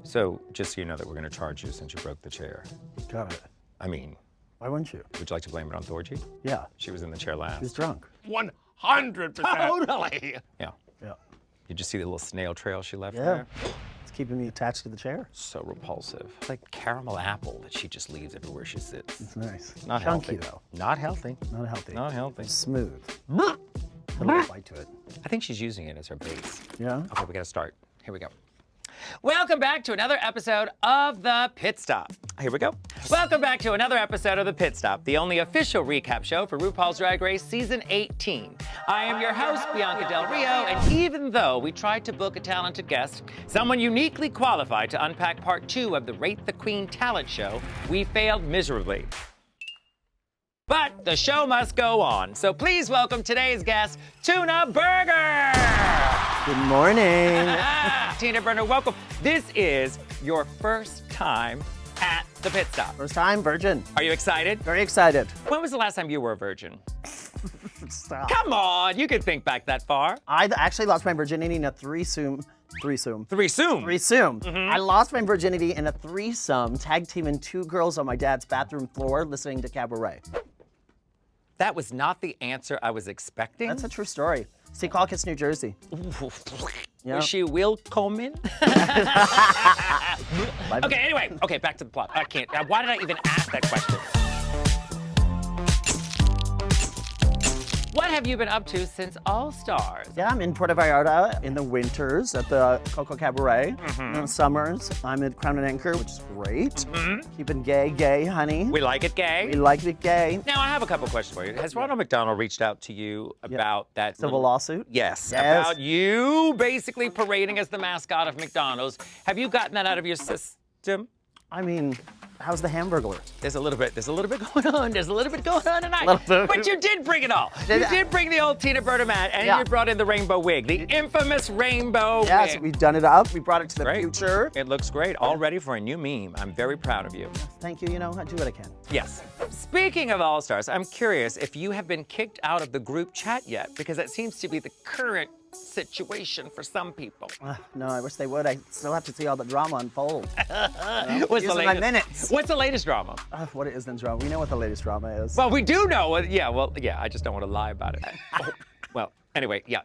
So, just so you know that we're going to charge you since you broke the chair. Got it. I mean, Why wouldn't you? would you like to blame it on Thorgy? Yeah. She was in the chair last. She's drunk. 100%. Totally. Yeah. Yeah. Did you see the little snail trail she left Yeah. there? It's keeping me attached to the chair. So repulsive. It's like caramel apple that she just leaves everywhere she sits. It's nice. Not Chunky, healthy. though. Not healthy. Not healthy. Not healthy. Smooth. Put a little bite to it. I think she's using it as her base. Yeah? Okay, we gotta start. Here we go. Welcome back to another episode of The Pit Stop. Here we go. Welcome back to another episode of The Pit Stop, the only official recap show for RuPaul's Drag Race Season 18. I am your host, Bianca Del Rio, and even though we tried to book a talented guest, someone uniquely qualified to unpack part 2 of the Rate the Queen talent show, we failed miserably. But the show must go on, so please welcome today's guest, Tuna Burger! Good morning. Tina Burner, welcome. This is your first time at the pit stop. First time, virgin. Are you excited? Very excited. When was the last time you were a virgin? Stop. Come on, you could think back that far. I actually lost my virginity in a threesome. Threesome. I lost my virginity in a threesome, tag teaming 2 girls on my dad's bathroom floor listening to Cabaret. That was not the answer I was expecting. That's a true story. Secaucus, New Jersey. Yeah. Was she Will Coleman? Okay, anyway. Okay, back to the plot. I can't. Why did I even ask that question? What have you been up to since All Stars? Yeah, I'm in Puerto Vallarta in the winters at the Coco Cabaret. In the summers, I'm at Crown and Anchor, which is great. Keeping gay, honey. We like it gay. We like it gay. Now, I have a couple questions for you. Has Ronald McDonald reached out to you about that Civil lawsuit? Yes, Yes. about you basically parading as the mascot of McDonald's. Have you gotten that out of your system? I mean, how's the Hamburglar? There's a little bit going on. There's a little bit going on tonight. Little bit. But you did bring it all. You did bring the old Tina Burner mat, and Yeah. you brought in the rainbow wig, the infamous rainbow Yes, wig. we've done it up. We brought it to the Great. future. It looks great. All ready for a new meme. I'm very proud of you. Thank you. You know, I do what I can. Yes. Speaking of All Stars, I'm curious if you have been kicked out of the group chat yet, because that seems to be the current situation for some people. No, I wish they would. I still have to see all the drama unfold. What's the Using my latest? minutes. What's the latest drama? What is the drama? We know what the latest drama is. Well, we do know. Yeah, I just don't want to lie about it. Well, anyway, yeah.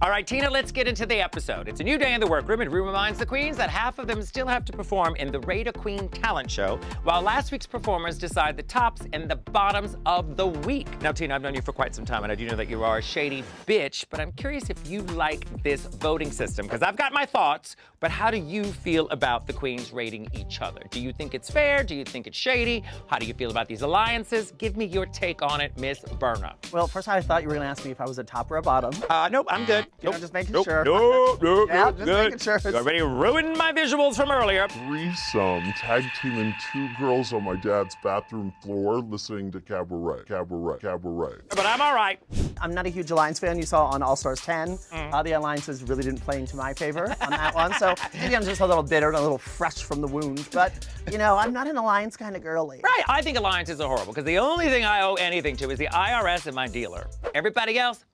All right, Tina, let's get into the episode. It's a new day in the workroom, and Ru reminds the queens that half of them still have to perform in the Rate a Queen talent show, while last week's performers decide the tops and the bottoms of the week. Now, Tina, I've known you for quite some time, and I do know that you are a shady bitch, but I'm curious if you like this voting system, because I've got my thoughts, but how do you feel about the queens rating each other? Do you think it's fair? Do you think it's shady? How do you feel about these alliances? Give me your take on it, Miss Berna. Well, first I thought you were going to ask me if I was a top or a bottom. Nope, I'm good. You know, just making sure. Nope, Yeah, just good. making sure. You already ruined my visuals from earlier. Threesome, tag teaming 2 girls on my dad's bathroom floor listening to Cabaret. But I'm all right. I'm not a huge Alliance fan. You saw on All Stars 10, the alliances really didn't play into my favor on that one. So maybe I'm just a little bitter and a little fresh from the wound. But, you know, I'm not an alliance kind of girly. Right, I think alliances are horrible because the only thing I owe anything to is the IRS and my dealer. Everybody else,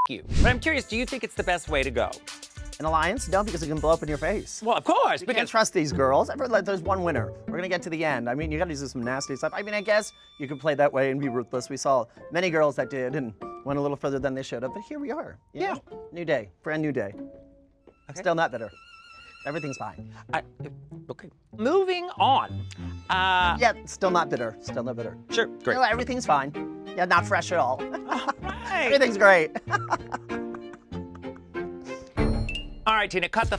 you. But I'm curious, do you think it's the best way to go? An alliance? No, because it can blow up in your face. Well, of course, You can't because trust these girls. There's one winner. We're gonna get to the end. I mean, you gotta do some nasty stuff. I mean, I guess you could play that way and be ruthless. We saw many girls that did and went a little further than they should have, but here we are. you Yeah. know? New day, brand new day. Okay. Still not bitter. Everything's fine. okay. Moving on. Yeah, still not bitter. Still not bitter. Sure, great. No, everything's fine. Yeah, not fresh at all. Right. Everything's great. All right, Tina, cut the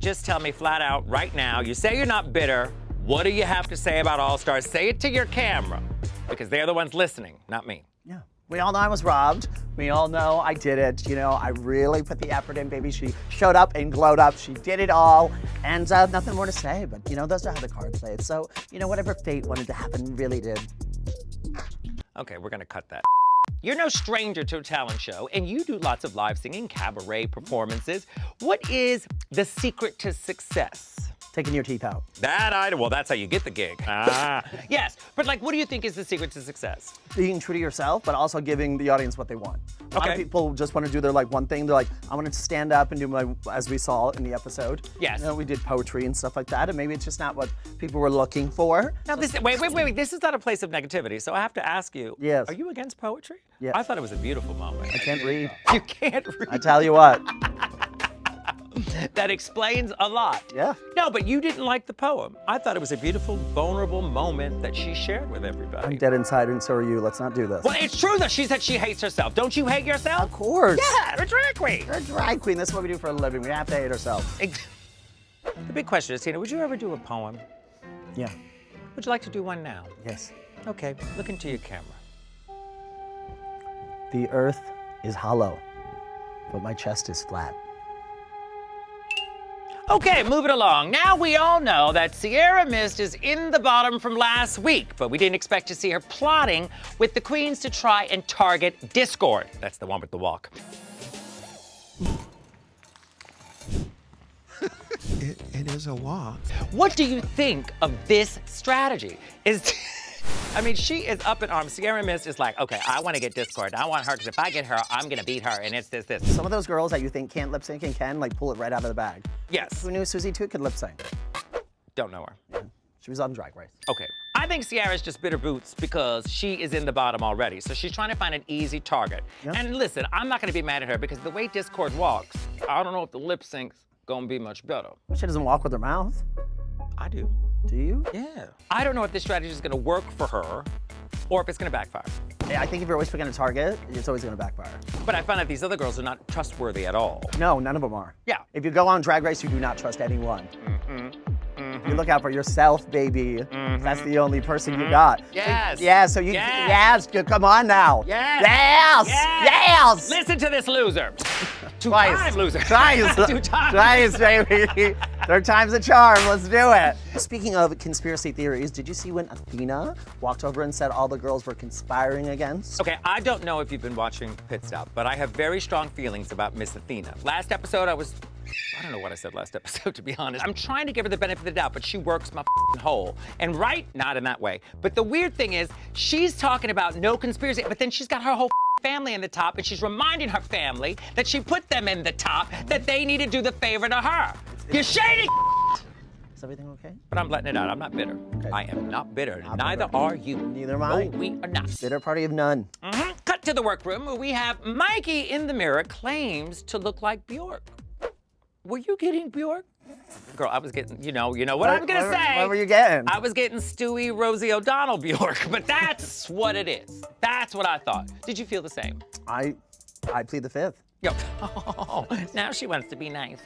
just tell me flat out right now. You say you're not bitter. What do you have to say about All Stars? Say it to your camera, because they're the ones listening, not me. Yeah. We all know I was robbed. We all know I did it. You know, I really put the effort in, baby. She showed up and glowed up. She did it all. And nothing more to say, but, you know, those are how the cards played. So, you know, whatever fate wanted to happen really did. Okay, we're gonna cut that. You're no stranger to a talent show, and you do lots of live singing, cabaret performances. What is the secret to success? Taking your teeth out. Well, that's how you get the gig. Yes, but like, what do you think is the secret to success? Being true to yourself, but also giving the audience what they want. A lot of Okay. people just want to do their like one thing. They're like, I want to stand up and do my, as we saw in the episode. Yes. You know, we did poetry and stuff like that, and maybe it's just not what people were looking for. Now, wait. This is not a place of negativity, so I have to ask you. Yes. Are you against poetry? Yes. I thought it was a beautiful moment. I can't read. You can't read. I tell you what. That explains a lot. Yeah. No, but you didn't like the poem. I thought it was a beautiful, vulnerable moment that she shared with everybody. I'm dead inside, and so are you. Let's not do this. Well, it's true that she said she hates herself. Don't you hate yourself? Of course. Yeah, you're a drag queen. You're a drag queen. This is what we do for a living. We have to hate ourselves. The big question is, Tina, would you ever do a poem? Yeah. Would you like to do one now? Yes. Okay, look into your camera. The earth is hollow, but my chest is flat. Okay, moving along. Now we all know that Sierra Mist is in the bottom from last week, but we didn't expect to see her plotting with the queens to try and target Discord. That's the one with the walk. It is a walk. What do you think of this strategy? I mean, she is up in arms. Sierra Mist is like, okay, I want to get Discord. I want her, because if I get her, I'm going to beat her, and it's this. Some of those girls that you think can't lip sync and can, like, pull it right out of the bag. Yes. Who knew Susie Toot could lip sync? Don't know her. She was on Drag Race. Okay. I think Sierra's just bitter boots because she is in the bottom already. So she's trying to find an easy target. Yeah. And listen, I'm not going to be mad at her because the way Discord walks, I don't know if the lip sync's going to be much better. She doesn't walk with her mouth. I do. Do you? Yeah. I don't know if this strategy is going to work for her or if it's going to backfire. Yeah, I think if you're always picking a target, it's always going to backfire. But I find that these other girls are not trustworthy at all. No, none of them are. Yeah. If you go on Drag Race, you do not trust anyone. You look out for yourself, baby. That's the only person you got. Yes. Yeah, so you, Yes. come on now. Yes. Yes. Yes. Listen to this loser. Twice. Two-time loser. Twice. Two times. Twice, baby. Third time's a charm. Let's do it. Speaking of conspiracy theories, did you see when Athena walked over and said all the girls were conspiring against? Okay, I don't know if you've been watching Pit Stop, but I have very strong feelings about Miss Athena. Last episode, I don't know what I said last episode, to be honest. I'm trying to give her the benefit of the doubt, but she works my hole. And right, not in that way. But the weird thing is, she's talking about no conspiracy, but then she's got her whole family in the top, and she's reminding her family that she put them in the top, that they need to do the favor to her. You're shady. Is everything okay? But I'm letting it out. I'm not bitter. Okay. I am not bitter. Not Neither bitter. are you. Neither am I. No, we are not. Bitter party of none. Cut to the workroom where we have Mikey in the mirror claims to look like Bjork. Were you getting Bjork? Girl, I was getting, you know what I'm gonna say. What were you getting? I was getting Stewie Rosie O'Donnell Bjork, but that's what it is. That's what I thought. Did you feel the same? I plead the fifth. Yo, now she wants to be nice.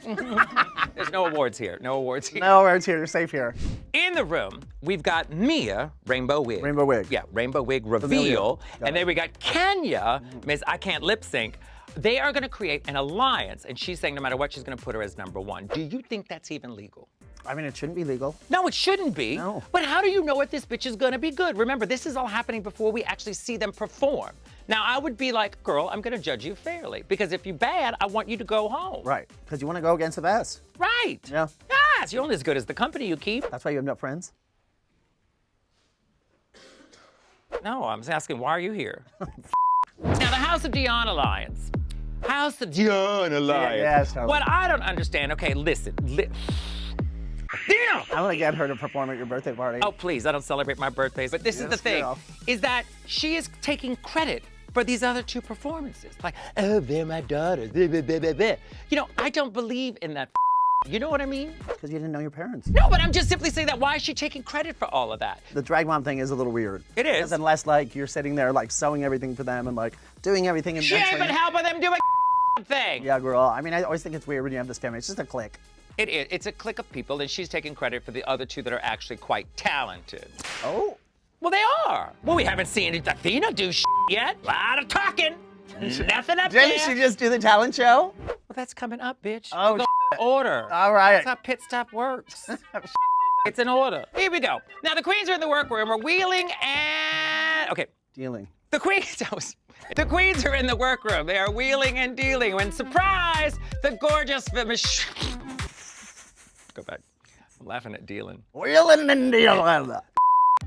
There's no awards here. No awards here. No, it's here. You're safe here. In the room, we've got Mia, Rainbow Wig. Rainbow Wig. Yeah, Rainbow Wig reveal. Familial. Got And it. then we got Kenya, Miss I Can't Lip Sync. They are gonna create an alliance, and she's saying no matter what, she's gonna put her as #1. Do you think that's even legal? I mean, it shouldn't be legal. No, it shouldn't be. No. But how do you know if this bitch is gonna be good? Remember, this is all happening before we actually see them perform. Now, I would be like, girl, I'm gonna judge you fairly, because if you're bad, I want you to go home. Right. Because you want to go against the best. Right. Yeah. Yes, you're only as good as the company you keep. That's why you have no friends. No, I'm asking, why are you here? Now, the House of Dion Alliance. House of Dion Alliance. yes, totally. What I don't understand, okay, listen. Dion! I want to get her to perform at your birthday party. Oh, please, I don't celebrate my birthdays. But this is the Yes, thing, girl. is that she is taking credit for these other two performances. Like, oh, they're my daughters. Blah, blah, blah, blah, blah. You know, I don't believe in that. You know what I mean? Because you didn't know your parents. No, but I'm just simply saying that. Why is she taking credit for all of that? The drag mom thing is a little weird. It is. Because unless, like, you're sitting there, like, sewing everything for them and, like, doing everything. And She ain't eventually- been helping them do a thing. Yeah, girl. I mean, I always think it's weird when you have this family. It's just a clique. It is. It's a clique of people, and she's taking credit for the other two that are actually quite talented. Oh. Well, they are. Well, we haven't seen Athena do yet. A lot of talking. Nothing up there. Didn't she just do the talent show? Well, that's coming up, bitch. Oh, The order. All right. That's how Pit Stop works. It's an order. Here we go. Now, the queens are in the workroom. We're wheeling and... Okay. Dealing. The queens are in the workroom. They are wheeling and dealing when, surprise, the gorgeous... Go back. laughing at dealing. Wheeling and dealing.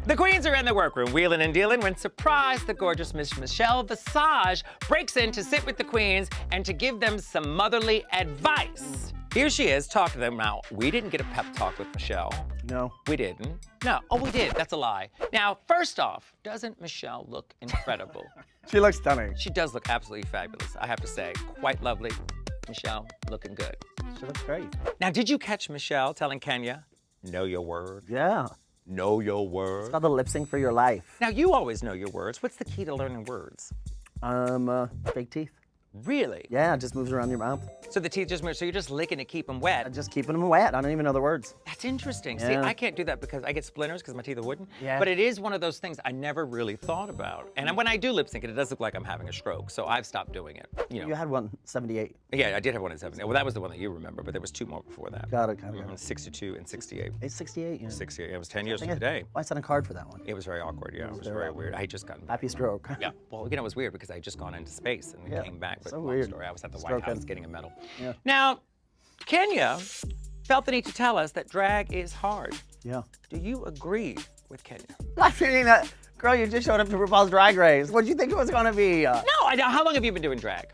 The queens are in the workroom, wheeling and dealing, when surprise, the gorgeous Miss Michelle Visage breaks in to sit with the queens and to give them some motherly advice. Here she is, talking to them. Now, we didn't get a pep talk with Michelle. No. We didn't. No. Oh, we did. That's a lie. Now, first off, doesn't Michelle look incredible? She looks stunning. She does look absolutely fabulous, I have to say. Quite lovely. Michelle, looking good. She looks great. Now, did you catch Michelle telling Kenya, know your word? Yeah. Know your word. It's called the lip sync for your life. Now, you always know your words. What's the key to learning words? Fake teeth. Really? Yeah, it just moves around your mouth. So the teeth just move, so you're just licking to keep them wet. I'm just keeping them wet. I don't even know the words. That's interesting. Yeah. See, I can't do that because I get splinters because my teeth are wooden. Yeah. But it is one of those things I never really thought about. And when I do lip sync it, it does look like I'm having a stroke. So I've stopped doing it. You know. You had one, 78. Yeah, I did have one in 70. Well, that was the one that you remember, but there was two more before that. Got it. 62 and 68. It's 68, yeah. 68. It was 10 years I from think today. I sent a card for that one. It was very awkward, yeah. It was very weird. I had just gotten back. Happy stroke. Yeah. Well, you know, it was weird because I had just gone into space and Yeah. came back. But So long weird. story, I was at the White Stroke House in. getting a medal. Yeah. Now, Kenya felt the need to tell us that drag is hard. Yeah. Do you agree with Kenya? I'm feeling that. Girl, you just showed up to RuPaul's Drag Race. What did you think it was gonna be? No, I know. How long have you been doing drag?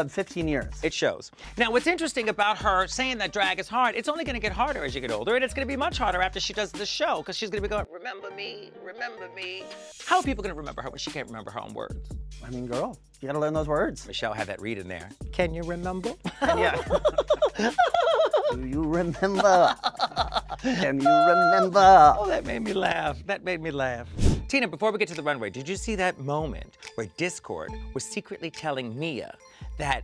15 years. It shows. Now, what's interesting about her saying that drag is hard, it's only gonna get harder as you get older, and it's gonna be much harder after she does the show, because she's gonna be going, remember me, remember me. How are people gonna remember her when she can't remember her own words? I mean, girl, you gotta learn those words. Michelle had that read in there. Can you remember? Yeah. Do you remember? Can you remember? Oh, that made me laugh. That made me laugh. Tina, before we get to the runway, did you see that moment where Discord was secretly telling Mia that...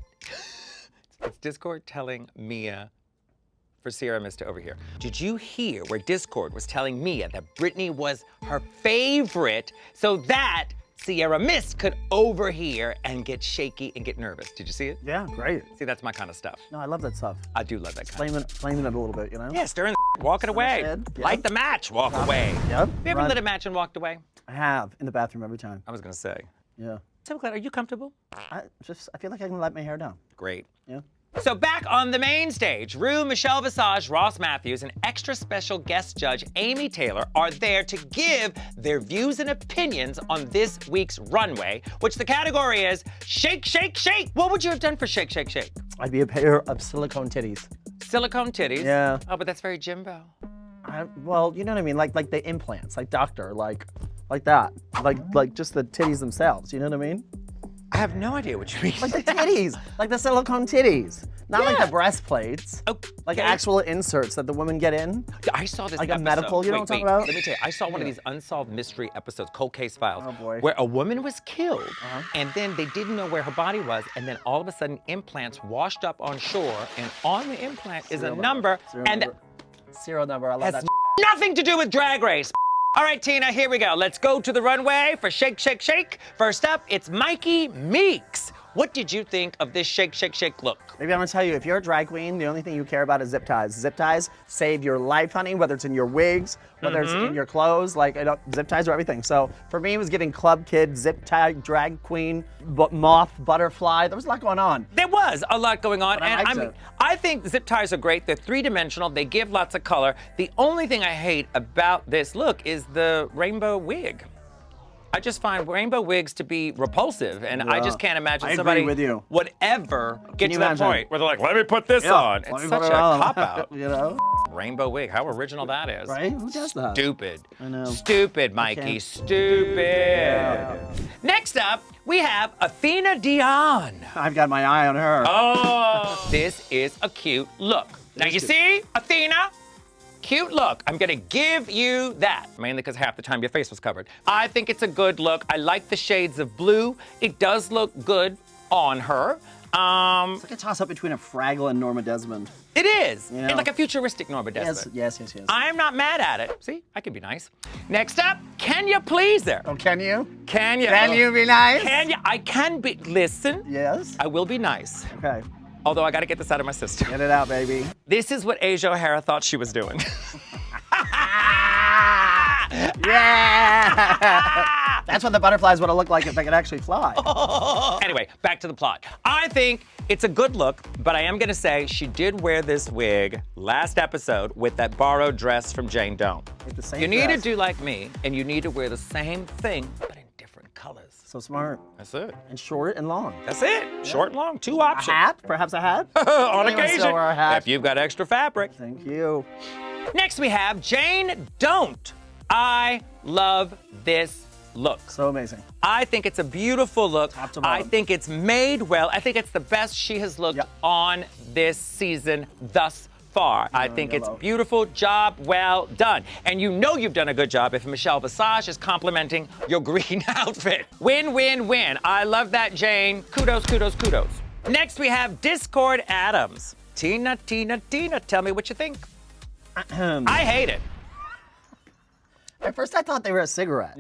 It's Discord telling Mia for Sierra Mista over here. Did you hear where Discord was telling Mia that Britney was her favorite so that Sierra Mist could overhear and get shaky and get nervous? Did you see it? Yeah, great. See, that's my kind of stuff. No, I love that stuff. I do love that kind of Flaming it a little bit, you know? Yeah, stirring the walk it away. Yep. Light the match, walk away. Yep. Have you ever Run. lit a match and walked away? I have, in the bathroom every time. I was gonna say. Yeah. So glad, are you comfortable? I feel like I can let my hair down. Great. Yeah. So back on the main stage, Rue, Michelle Visage, Ross Matthews, and extra special guest judge Amy Taylor are there to give their views and opinions on this week's runway, which the category is Shake, Shake, Shake. What would you have done for Shake, Shake, Shake? I'd be a pair of silicone titties. Silicone titties? Yeah. Oh, but that's very Jimbo. Well, you know what I mean? Like the implants, like doctor, like that. Like just the titties themselves, you know what I mean? I have no idea what you mean. Like the titties, like the silicone titties. Not like Yeah. the breastplates. Okay. Like actual inserts that the women get in. I saw this Like a episode. medical, you know what I'm talking about? Let me tell you, I saw one of these unsolved mystery episodes, Cold Case Files, Oh, boy. where a woman was killed, and then they didn't know where her body was, and then all of a sudden implants washed up on shore, and on the implant is a number, and Serial number, I love has that. nothing to do with Drag Race. All right, Tina, here we go. Let's go to the runway for Shake, Shake, Shake. First up, it's Mikey Meeks. What did you think of this Shake, Shake, Shake look? Maybe I'm gonna tell you, if you're a drag queen, the only thing you care about is zip ties. Zip ties save your life, honey, whether it's in your wigs, whether it's in your clothes, like, zip ties are everything. So for me, it was giving club kid, zip tie, drag queen, moth, butterfly. There was a lot going on. There was a lot going on, But I and liked it. I think zip ties are great. They're three-dimensional. They give lots of color. The only thing I hate about this look is the rainbow wig. I just find rainbow wigs to be repulsive, and I just can't imagine I agree somebody with you. would ever get you to that imagine? point where they're like, let me put this on. let It's me such put a it on. cop-out. You know? Rainbow wig, how original that is. Right? Who does that? Stupid. I know. Stupid, Mikey. Okay. Stupid. Next up, we have Athena Dion. I've got my eye on her. Oh, this is a cute look. Now you see, Athena, cute look. I'm gonna give you that, mainly because half the time your face was covered. I think it's a good look. I like the shades of blue. It does look good on her. It's like a toss-up between a Fraggle and Norma Desmond. It is. You know? It's like a futuristic Norma Desmond. Yes. I'm not mad at it. See, I can be nice. Next up, can you please her? Oh, can you? Can you? Can you be nice? Can you? I can be. Listen, Yes. I will be nice. Okay. Although I gotta get this out of my system. Get it out, baby. This is what Asia O'Hara thought she was doing. Yeah! That's what the butterflies would have looked like if they could actually fly. Anyway, back to the plot. I think it's a good look, but I am gonna say she did wear this wig last episode with that borrowed dress from Jane Doe. With the same You need to dress. do like me, and you need to wear the same thing, but in different colors. So smart. That's it. And short and long. That's it. Short and long, two A options. hat? Perhaps a hat? On Anyone occasion, still wear a hat? if you've got extra fabric. Thank you. Next we have Jane Don't. I love this look. So amazing. I think it's a beautiful look. Top to I bottom. think it's made well. I think it's the best she has looked Yep. on this season thus far. I think it's yellow. beautiful. Job well done. And you know you've done a good job if Michelle Visage is complimenting your green outfit. Win, win, win. I love that, Jane. Kudos, kudos, kudos. Next we have Discord Adams. Tina, tell me what you think. I hate it. At first I thought they were a cigarette.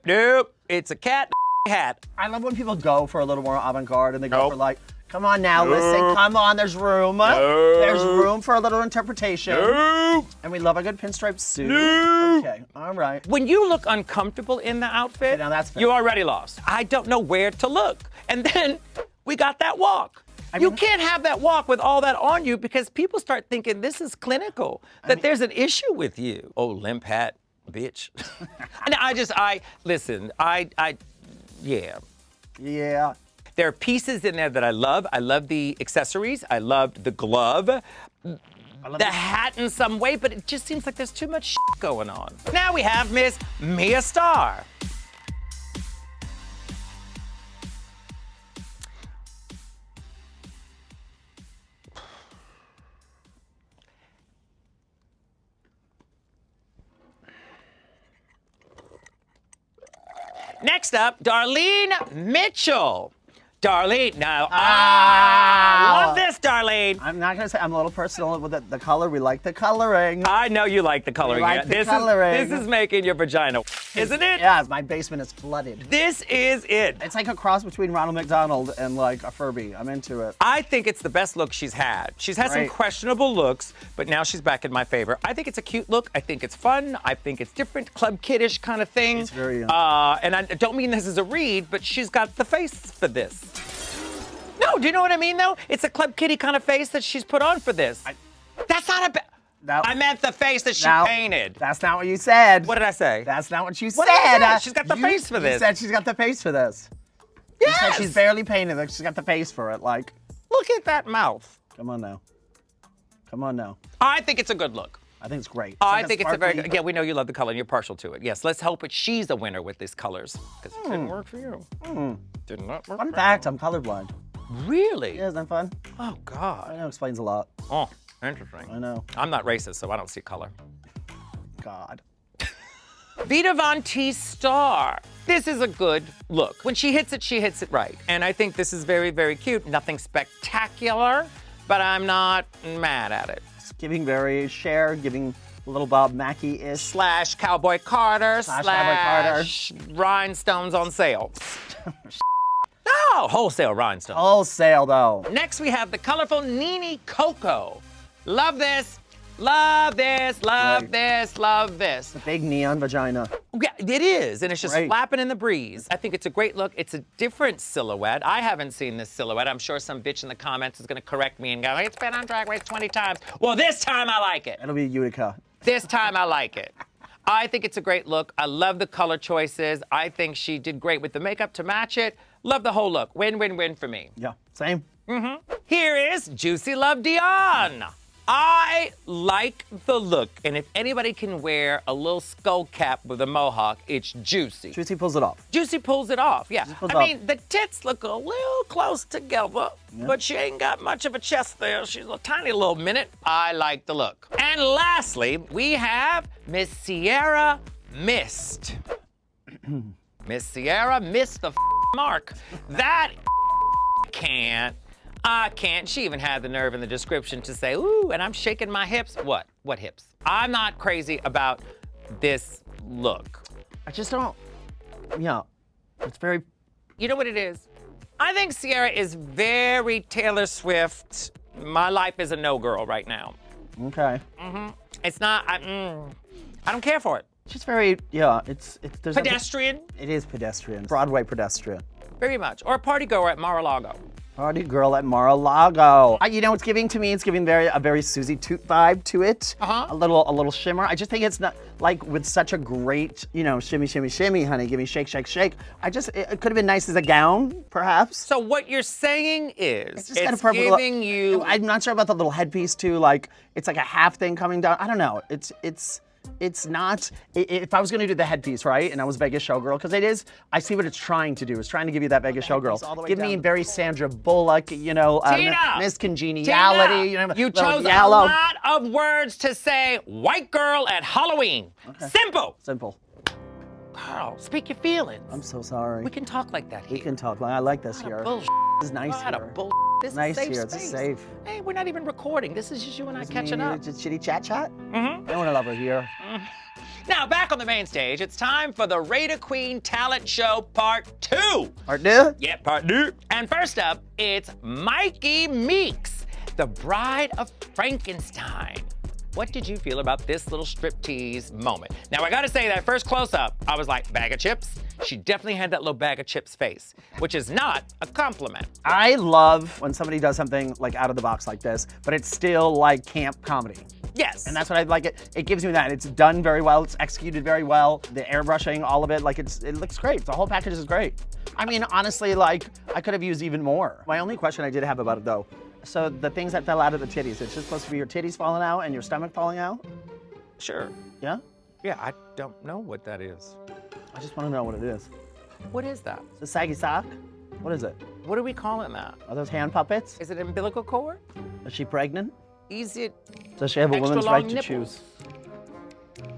Nope. It's a cat hat. I love when people go for a little more avant-garde and they go Nope. for like, come on now, listen, come on, there's room. There's room for a little interpretation. Nope. And we love a good pinstripe suit. Nope. Okay, all right. When you look uncomfortable in the outfit, Okay, now that's fair. you already lost. I don't know where to look. And then we got that walk. You mean- can't have that walk with all that on you because people start thinking this is clinical, that there's an issue with you. Oh, limp hat, bitch. And yeah. Yeah. There are pieces in there that I love. I love the accessories. I loved the glove. The hat in some way, but it just seems like there's too much shit going on. Now we have Miss Mia Starr. Next up, Darlene Mitchell. Darlene, now, love this, Darlene. I'm not gonna say I'm a little personal with the color. We like the coloring. I know you like the coloring. like the this coloring. This is making your vagina, isn't it? Yeah, my basement is flooded. This is it. It's like a cross between Ronald McDonald and like a Furby. I'm into it. I think it's the best look she's had. She's had some Right. questionable looks, but now she's back in my favor. I think it's a cute look. I think it's fun. I think it's different, club kiddish kind of thing. It's very, and I don't mean this as a read, but she's got the face for this. No, do you know what I mean though? It's a club kitty kind of face that she's put on for this. That's not a bad. No. I meant the face that she No, painted. That's not what you said. What did I say? That's not what you What did I said. say? She's got the face for this. You said she's got the face for this. You Yes. said she's barely painted. Like she's got the face for it. Like, Look at that mouth. come on now. Come on now. I think it's a good look. I think it's great. I think it's a very sparkly- good. Yeah, we know you love the color and you're partial to it. Yes, let's hope she's a winner with these colors because it didn't work for you. Did not work. Fun for fact, I'm colorblind. you. Really? Yeah, isn't that fun? Oh I God. know, explains a lot. Oh, interesting. I know. I'm not racist, so I don't see color. God. Vita Von T Star. This is a good look. When she hits it right. And I think this is very, very cute. Nothing spectacular, but I'm not mad at it. It's giving very Cher, giving a little Bob Mackie-ish. Slash Cowboy Carter, Slash Cowboy Carter. slash rhinestones on sale. No, wholesale rhinestones. Wholesale though. Next, we have the colorful Nini Coco. Love this, love this, love Right. this, love this. Big neon vagina. Yeah, it is, and it's just Right. flapping in the breeze. I think it's a great look. It's a different silhouette. I haven't seen this silhouette. I'm sure some bitch in the comments is gonna correct me and go, it's been on Drag Race 20 times. Well, this time I like it. It'll be Utica. This time I like it. I think it's a great look. I love the color choices. I think she did great with the makeup to match it. Love the whole look. Win, win, win for me. Yeah, same. Here is Juicy Love Dion. I like the look, and if anybody can wear a little skull cap with a mohawk, it's Juicy. Juicy pulls it off. Juicy pulls it off, yeah. pulls it I off. mean, the tits look a little close together, but she ain't got much of a chest there. She's a tiny little minute. I like the look. And lastly, we have Miss Sierra Mist. Miss Sierra missed the mark. That I can't. She even had the nerve in the description to say, ooh, and I'm shaking my hips. What? What hips? I'm not crazy about this look. I just don't. Yeah, it's very. You know what it is? I think Sierra is very Taylor Swift. My life is a no girl right now. Okay. It's not, I don't care for it. Just very, yeah, there's Pedestrian? It is pedestrian. Broadway pedestrian. Very much. Or a party goer at Mar-a-Lago. Party girl at Mar-a-Lago. You know, it's giving a very Susie Toot vibe to it. A little shimmer. I just think it's not like with such a great, you know, shimmy, shimmy, shimmy, honey. Give me shake, shake, shake. It could have been nice as a gown, perhaps. So what you're saying is, It's kind of giving you. I'm not sure about the little headpiece too. Like it's like a half thing coming down. I don't know. It's not. If I was going to do the headpiece, right, and I was Vegas showgirl, because it is. I see what it's trying to do. It's trying to give you that Vegas showgirl. Give me very Sandra Bullock, you know, Miss Congeniality. Tina, you know, you chose yellow. a lot of words to say white girl at Halloween. Okay. Simple. Simple. Girl, speak your feelings. I'm so sorry. We can talk like that here. We can talk. I like this here. Bullshit. This is nice here. This nice is safe here. space. It's safe. Hey, we're not even recording. This is just you and I catching up. Just chitty chat chat. Mm-hmm. I want to love her here. Now, back on the main stage, it's time for the Raider Queen Talent Show Part 2. Part 2? Yeah, Part 2. And first up, it's Mikey Meeks, the Bride of Frankenstein. What did you feel about this little striptease moment? Now, I gotta say that first close-up, I was like, bag of chips? She definitely had that little bag of chips face, which is not a compliment. I love when somebody does something like out of the box like this, but it's still like camp comedy. Yes. And that's what I like. It gives me that. It's done very well. It's executed very well. The airbrushing, all of it, like it looks great. The whole package is great. I mean, honestly, like I could have used even more. My only question I did have about it though, so the things that fell out of the titties, it's just supposed to be your titties falling out and your stomach falling out? Sure. Yeah? Yeah, I don't know what that is. I just want to know what it is. What is that? The saggy sock? What is it? What are we calling that? Are those hand puppets? Is it umbilical cord? Is she pregnant? Is it Does she have a extra woman's long right to nipples? choose?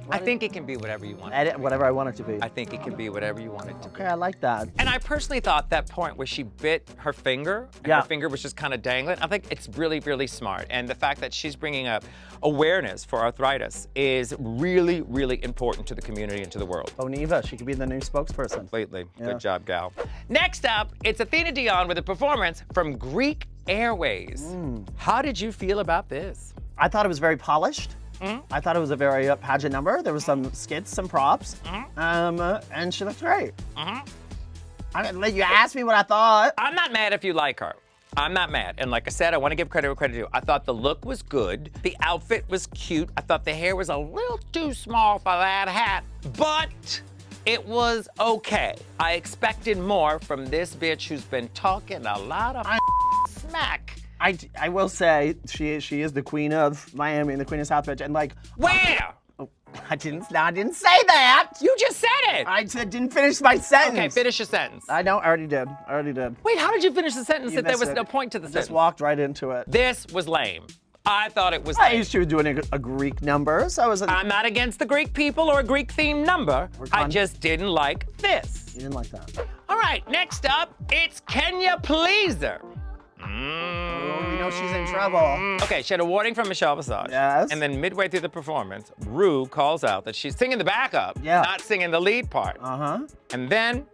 I think it can be whatever you want. Edit whatever I want it to be. I think it can be whatever you want it to be. Okay, I like that. And I personally thought that point where she bit her finger, and her finger was just kind of dangling, I think it's really, really smart. And the fact that she's bringing up awareness for arthritis is really, really important to the community and to the world. Boniva, she could be the new spokesperson. Completely. Yeah. Good job, gal. Next up, it's Athena Dion with a performance from Greek Airways. How did you feel about this? I thought it was very polished. I thought it was a very pageant number. There was some skits, some props, and she looked great. I mean, you asked me what I thought. I'm not mad if you like her. I'm not mad. And like I said, I want to give credit where credit is due. I thought the look was good. The outfit was cute. I thought the hair was a little too small for that hat, but it was okay. I expected more from this bitch who's been talking a lot of smack. I will say she is the queen of Miami and the queen of South Beach, and like where? I didn't say that. You just said it. I didn't finish my sentence. Okay, finish your sentence. I know, I already did. Wait, how did you finish the sentence You if there was missed no it. point to the I sentence? just walked right into it. This was lame. I thought it was I lame. used to doing a Greek number, so I was. I'm not against the Greek people or a Greek themed number. I just didn't like this. You didn't like that. All right, next up, it's Kenya Pleaser. Oh, we know she's in trouble. Okay, she had a warning from Michelle Visage. Yes. And then midway through the performance, Rue calls out that she's singing the backup, not singing the lead part. And then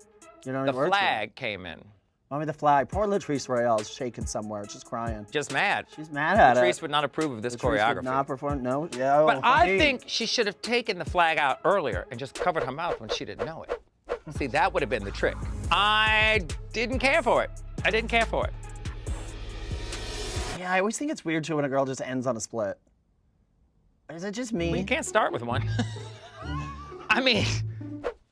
the flag came in. Mommy, the flag. Poor Latrice Royale's shaking somewhere, just crying. Just mad. She's mad at Latrice it. would not approve of this Latrice choreography. would not perform. No, yeah. But I think she should have taken the flag out earlier and just covered her mouth when she didn't know it. See, that would have been the trick. I didn't care for it. I didn't care for it. Yeah, I always think it's weird too when a girl just ends on a split. Is it just me? Well, you can't start with one. I mean,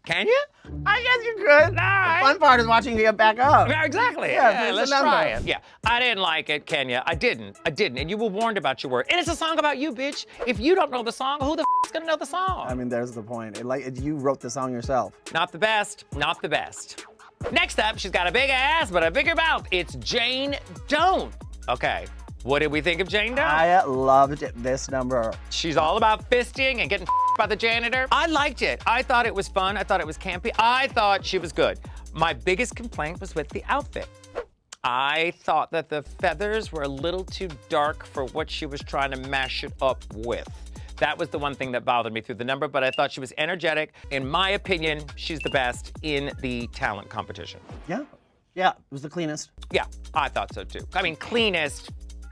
can you? I guess you could. Right. The fun part is watching you get back up. Yeah, exactly. Yeah, Let's try it. Yeah, I didn't like it, Kenya. I didn't. And you were warned about your word. And it's a song about you, bitch. If you don't know the song, who the is gonna know the song? I mean, there's the point. You wrote the song yourself. Not the best. Not the best. Next up, she's got a big ass, but a bigger mouth. It's Jane Doan. Okay, what did we think of Jane Doan? I loved this number. She's all about fisting and getting by the janitor. I liked it. I thought it was fun. I thought it was campy. I thought she was good. My biggest complaint was with the outfit. I thought that the feathers were a little too dark for what she was trying to mash it up with. That was the one thing that bothered me through the number, but I thought she was energetic. In my opinion, she's the best in the talent competition. Yeah, it was the cleanest. Yeah, I thought so too. I mean, cleanest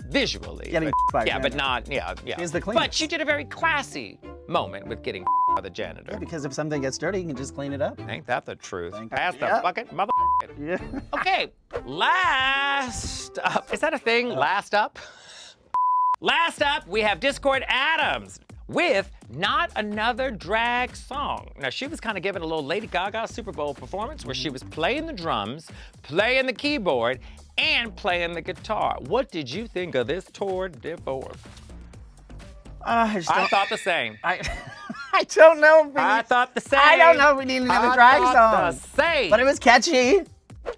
visually. Getting but, by yeah, but Janitor. not, yeah. She's the cleanest. But she did a very classy moment with getting by the janitor. Because if something gets dirty, you can just clean it up. Ain't that the truth? Thank Pass you. the Yeah. bucket, mother. Yeah. Okay, last up. Is that a thing? Last up? Last up, we have Discord Adams with Not Another Drag Song. Now, she was kind of giving a little Lady Gaga Super Bowl performance where she was playing the drums, playing the keyboard, and playing the guitar. What did you think of this tour de force? I thought the same. I don't know. If we I need, thought the same. I don't know if we need another drag thought song. the same. But it was catchy.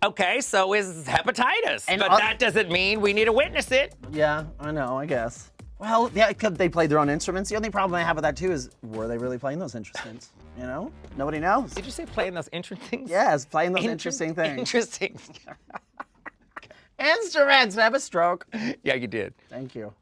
Okay, so is hepatitis. And but that doesn't mean we need to witness it. Yeah, I know, I guess. Well, yeah, they played their own instruments. The only problem I have with that too is, were they really playing those instruments? You know? Nobody knows. Did you say playing those interesting things? Yes, playing those interesting things. Interesting. Instruments! I have a stroke. Yeah, you did. Thank you.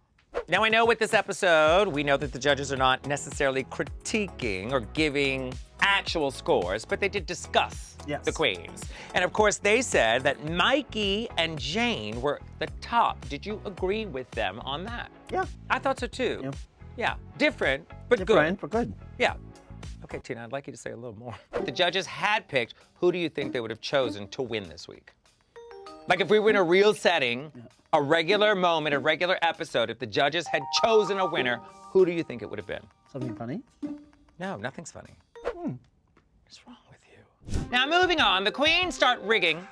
Now I know with this episode, we know that the judges are not necessarily critiquing or giving actual scores, but they did discuss Yes. the queens. And of course, they said that Mikey and Jane were the top. Did you agree with them on that? Yeah. I thought so too. Yeah. Yeah, different, but Different, good. but good. Yeah. Okay, Tina, I'd like you to say a little more. If the judges had picked, who do you think they would have chosen to win this week? Like if we were in a real setting, a regular moment, a regular episode, if the judges had chosen a winner, who do you think it would have been? Something funny? No, nothing's funny. What's wrong with you? Now moving on, the queens start rating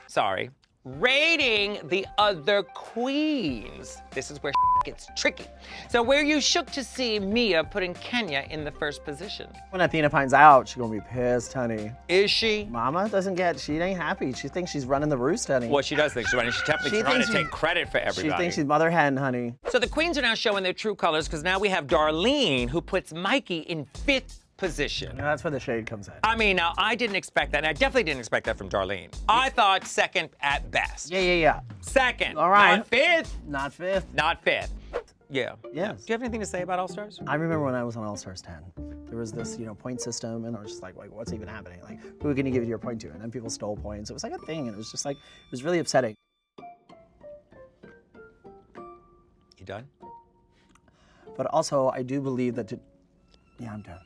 the other queens. This is where gets tricky. So where you shook to see Mia putting Kenya in the first position. When Athena finds out, she's gonna be pissed, honey. Is she? Mama she ain't happy. She thinks she's running the roost, honey. Well, she does think she's running. She's definitely trying to thinks take credit for She everybody. thinks she's mother hen, honey. So the queens are now showing their true colors because now we have Darlene who puts Mikey in 5th position. And that's where the shade comes in. I mean, now I didn't expect that, and I definitely didn't expect that from Darlene. I thought 2nd at best. Yeah. 2nd. All right. Not 5th. Not 5th. Not 5th. Yeah. Yes. Do you have anything to say about All Stars? I remember when I was on All Stars 10, there was this, point system, and I was just like, what's even happening? Like, who are gonna give you your point to? And then people stole points. It was like a thing, and it was just like, it was really upsetting. You done? But also, I do believe that yeah, I'm done.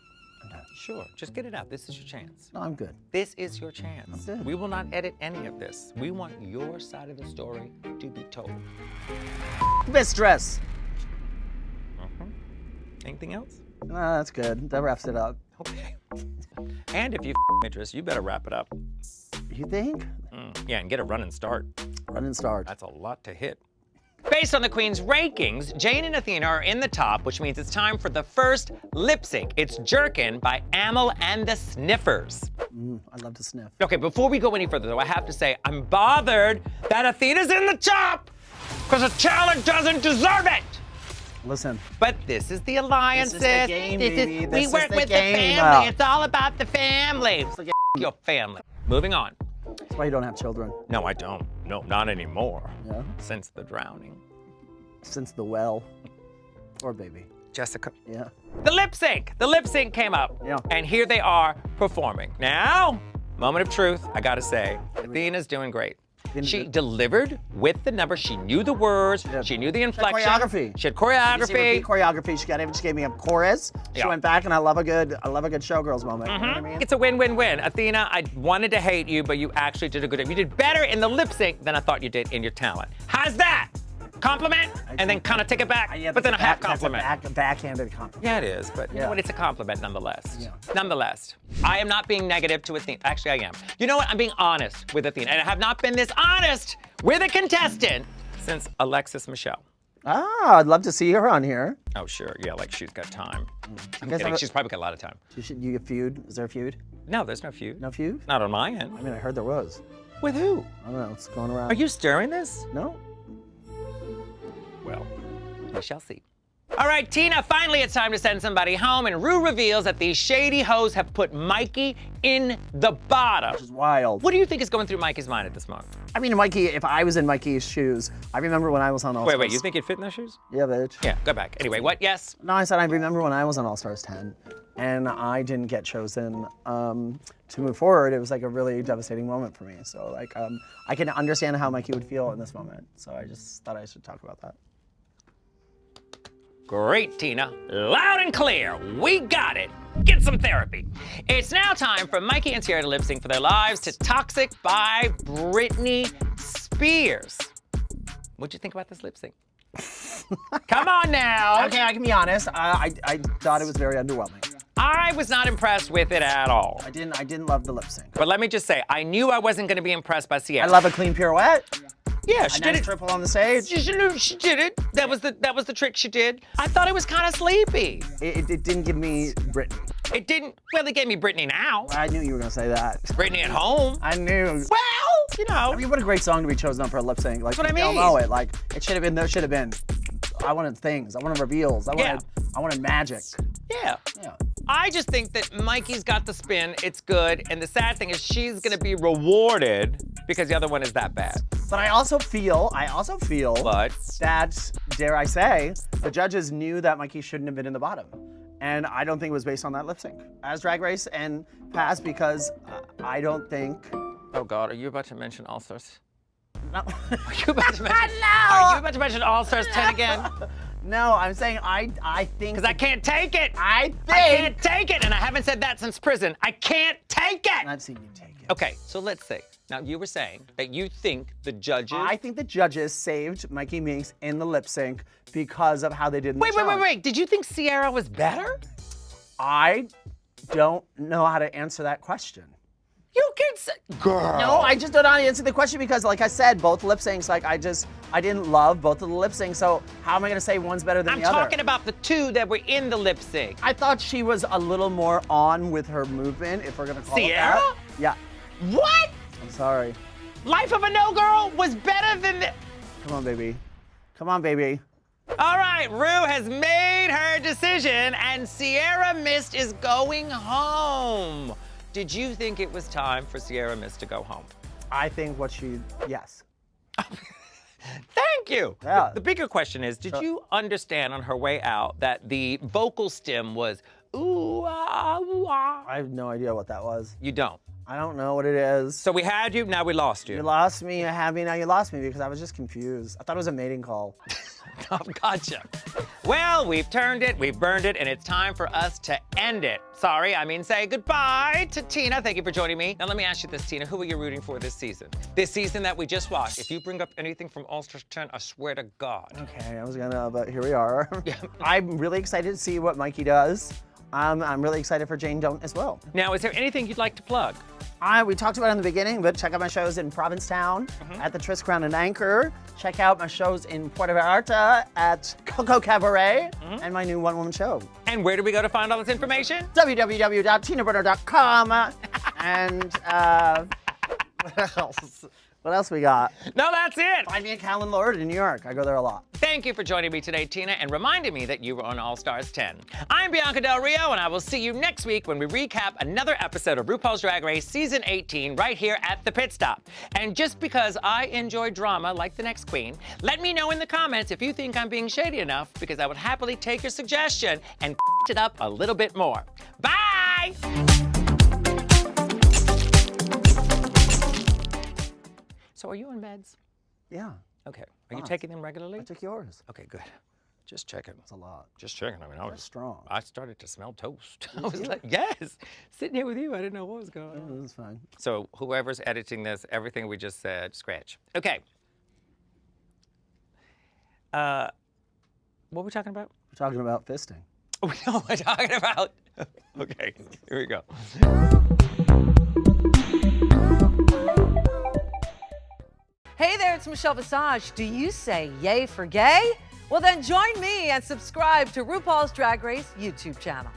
Sure. Just get it out. This is your chance. No, I'm good. This is your chance. I'm good. We will not edit any of this. We want your side of the story to be told. Mistress! Anything else? No, that's good. That wraps it up. Okay. And if you mistress, you better wrap it up. You think? Yeah, and get a running start. Run and start. That's a lot to hit. Based on the Queen's rankings, Jane and Athena are in the top, which means it's time for the first lip sync. It's Jerkin by Amel and the Sniffers. I love to sniff. Okay, before we go any further though, I have to say I'm bothered that Athena's in the top because the talent doesn't deserve it. Listen. But this is the alliances. This is the game, baby. We This work is the with game. the family. It's all about the family. the Your family. Moving on. That's why you don't have children. No, I don't. No, not anymore. Yeah? Since the drowning. Since the well. Or baby. Jessica. Yeah. The lip sync. The lip sync came up. Yeah. And here they are performing. Now, moment of truth, I gotta say, Athena's doing great. She delivered with the number. She knew the words. She knew the inflection. choreography. She had You see choreography. repeat choreography. She gave me a chorus. She Yeah. went back, and I love a good showgirls moment. You know what I mean? It's a win-win-win. Athena, I wanted to hate you, but you actually did a good job. You did better in the lip sync than I thought you did in your talent. How's that? Compliment, and then kind of take it back, Yeah, but then a half that's compliment. a backhanded compliment. Yeah, it is, but you know Yeah. what? It's a compliment nonetheless. Yeah. Nonetheless, I am not being negative to Athena. Actually, I am. You know what? I'm being honest with Athena, and I have not been this honest with a contestant since Alexis Michelle. Ah, I'd love to see her on here. Oh, sure. Yeah, like she's got time. I'm guys kidding. have a- She's probably got a lot of time. You get feud? Is there a feud? No, there's no feud. No feud? Not on my end. I mean, I heard there was. With who? I don't know. It's going around. Are you stirring this? No? Well, we shall see. All right, Tina, finally it's time to send somebody home, and Rue reveals that these shady hoes have put Mikey in the bottom. Which is wild. What do you think is going through Mikey's mind at this moment? I mean, Mikey, if I was in Mikey's shoes, I remember when I was on All Stars. Wait, you think you'd fit in those shoes? Yeah, bitch. Yeah, go back. Anyway, what? Yes? No, I said I remember when I was on All Stars 10, and I didn't get chosen to move forward. It was like a really devastating moment for me. So like, I can understand how Mikey would feel in this moment. So I just thought I should talk about that. Great, Tina. Loud and clear. We got it. Get some therapy. It's now time for Mikey and Sierra to lip sync for their lives to Toxic by Britney Spears. What'd you think about this lip sync? Come on now. Okay, I can be honest. I thought it was very underwhelming. I was not impressed with it at all. I didn't love the lip sync. But let me just say, I knew I wasn't going to be impressed by Sierra. I love a clean pirouette. Yeah, she A did nice it. triple on the stage. She did it. That was the trick she did. I thought it was kind of sleepy. It didn't give me Britney. It didn't. Well, it gave me Britney now. I knew you were gonna say that. Britney at home. I knew. Well, you know. I mean, what a great song to be chosen up for a lip sync. Like, That's what I we all mean. know it. Like, it should have been. There should have been. I wanted things. I wanted reveals. I wanted magic. Yeah. Yeah. I just think that Mikey's got the spin. It's good. And the sad thing is she's going to be rewarded because the other one is that bad. But I also feel But that, dare I say, the judges knew that Mikey shouldn't have been in the bottom. And I don't think it was based on that lip sync as Drag Race and passed because I don't think. oh God, are you about to mention All Stars? No. Are you about to mention? No! Are you about to mention All Stars 10 again? No, I'm saying I think. Because I can't take it. I think. I can't take it, and I haven't said that since prison. I can't take it. I've seen you take it. Okay, so let's see. Now you were saying that you think the judges. I think the judges saved Mikey Minx in the lip sync because of how they did in the Wait. challenge. Did you think Sierra was better? I don't know how to answer that question. You can say, girl. No, I just don't know how to answer the question because, like I said, both lip syncs, like I didn't love both of the lip syncs. So how am I gonna say one's better than I'm the other? talking about the two that were in the lip sync. I thought she was a little more on with her movement, if we're gonna call Sierra? it that. Yeah. What? I'm sorry. Life of a No Girl was better than the. Come on, baby. Come on, baby. All right, Rue has made her decision, and Sierra Mist is going home. Did you think it was time for Sierra Mist to go home? I think yes. Thank you. Yeah. The bigger question is, did you understand on her way out that the vocal stem was ooh, ah, ooh, ah? I have no idea what that was. You don't. I don't know what it is. So we had you, now we lost you. You lost me, you had me, now you lost me because I was just confused. I thought it was a mating call. Oh, gotcha. Well, we've turned it, we've burned it, and it's time for us to end it. Sorry, I mean say goodbye to Tina. Thank you for joining me. Now let me ask you this, Tina. Who are you rooting for this season? This season that we just watched. If you bring up anything from All Stars 10, I swear to God. Okay, I was gonna, but here we are. I'm really excited to see what Mikey does. I'm really excited for Jane Don't as well. Now, is there anything you'd like to plug? We talked about it in the beginning, but check out my shows in Provincetown at the Tris Crown and Anchor. Check out my shows in Puerto Vallarta at Coco Cabaret and my new one-woman show. And where do we go to find all this information? www.tinaburner.com. And what else? What else we got? No, that's it. Find me at Callan Lord in New York. I go there a lot. Thank you for joining me today, Tina, and reminding me that you were on All Stars 10. I'm Bianca Del Rio, and I will see you next week when we recap another episode of RuPaul's Drag Race Season 18 right here at The Pit Stop. And just because I enjoy drama like the next queen, let me know in the comments if you think I'm being shady enough, because I would happily take your suggestion and it up a little bit more. Bye! So are you on meds? Yeah, Okay. Are you taking them regularly? I took yours. Okay, good. Just checking. It's a lot. Just checking. I mean, I was strong. I started to smell toast. I was like, yes. Sitting here with you, I didn't know what was going on. That's fine. So whoever's editing this, everything we just said, scratch. Okay. What were we talking about? We're talking about fisting. Oh, no, we're talking about. Okay, here we go. Hey there, it's Michelle Visage. Do you say yay for gay? Well, then join me and subscribe to RuPaul's Drag Race YouTube channel.